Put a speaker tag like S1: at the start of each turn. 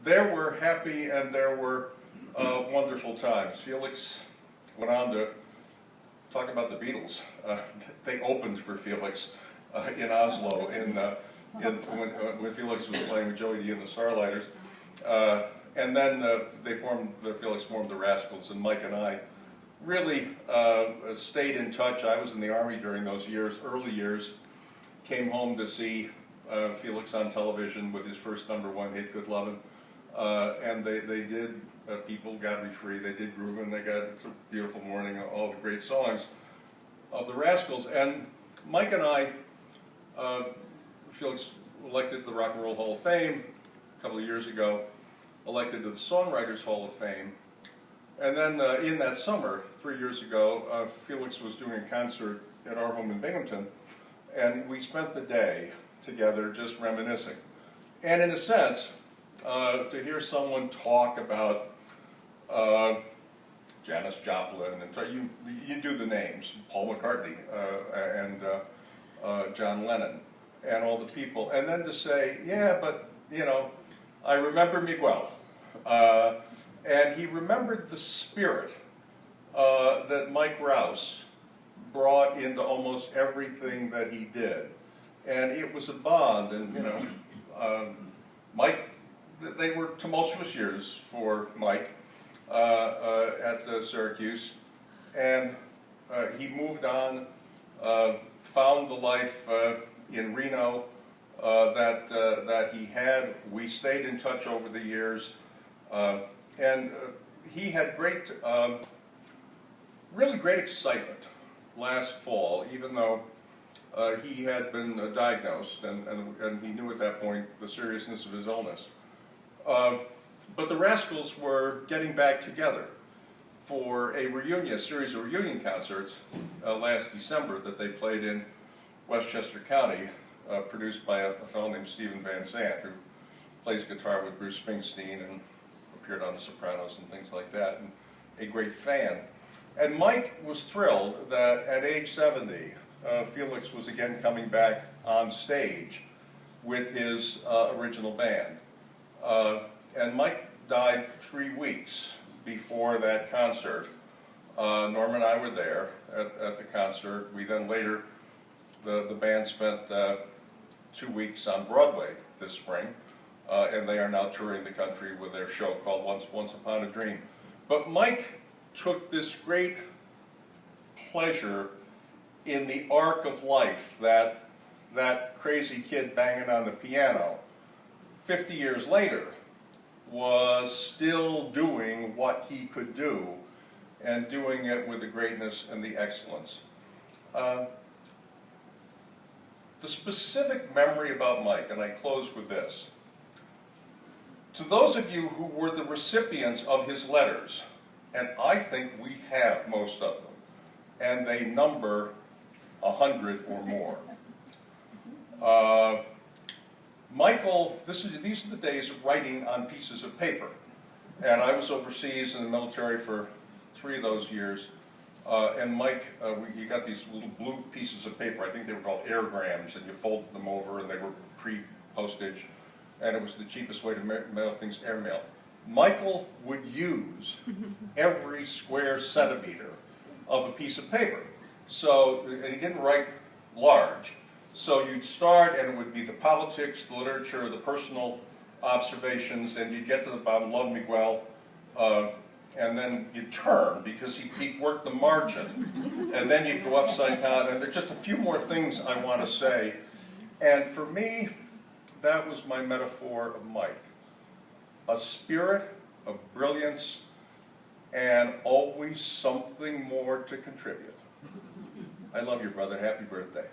S1: there were happy and there were wonderful times. Felix went on to talk about the Beatles. They opened for Felix in Oslo when Felix was playing with Joey D and the Starlighters. And then Felix formed the Rascals, and Mike and I really stayed in touch. I was in the Army during those early years, came home to see Felix on television with his first #1 hit, Good Lovin'. And they did People, God Be Free, they did Groovin', they got It's a Beautiful Morning, all the great songs of the Rascals. And Mike and I, Felix elected to the Rock and Roll Hall of Fame a couple of years ago, elected to the Songwriters Hall of Fame. And then in that summer, 3 years ago, Felix was doing a concert at our home in Binghamton, and we spent the day together just reminiscing. And in a sense, to hear someone talk about Janis Joplin, and you do the names, Paul McCartney and John Lennon, and all the people, and then to say, yeah, but, you know, I remember Miguel. And he remembered the spirit that Mike Rouse brought into almost everything that he did. And it was a bond, and, you know, Mike, they were tumultuous years for Mike at Syracuse, and he moved on, found the life in Reno that he had. We stayed in touch over the years, and he had really great excitement last fall, even though he had been diagnosed, and he knew at that point the seriousness of his illness. But the Rascals were getting back together for a series of reunion concerts last December that they played in Westchester County, produced by a fellow named Stephen Van Zandt, who plays guitar with Bruce Springsteen and appeared on The Sopranos and things like that, and a great fan. And Mike was thrilled that at age 70, Felix was again coming back on stage with his original band. And Mike died 3 weeks before that concert. Norm and I were there at the concert. We then later, the band spent 2 weeks on Broadway this spring, and they are now touring the country with their show called Once Upon a Dream. But Mike took this great pleasure in the arc of life that crazy kid banging on the piano, 50 years later, was still doing what he could do, and doing it with the greatness and the excellence. The specific memory about Mike, and I close with this. To those of you who were the recipients of his letters, and I think we have most of them, and they number 100 or more. Michael, these are the days of writing on pieces of paper. And I was overseas in the military for 3 of those years. And Mike, you got these little blue pieces of paper. I think they were called airgrams, and you folded them over, and they were pre-postage. And it was the cheapest way to mail things, airmail. Michael would use every square centimeter of a piece of paper. So, and he didn't write large. So you'd start, and it would be the politics, the literature, the personal observations, and you'd get to the bottom, love Miguel, and then you'd turn, because he worked the margin, and then you'd go upside down, and there's just a few more things I want to say. And for me, that was my metaphor of Mike. A spirit of brilliance, and always something more to contribute. I love you, brother. Happy birthday.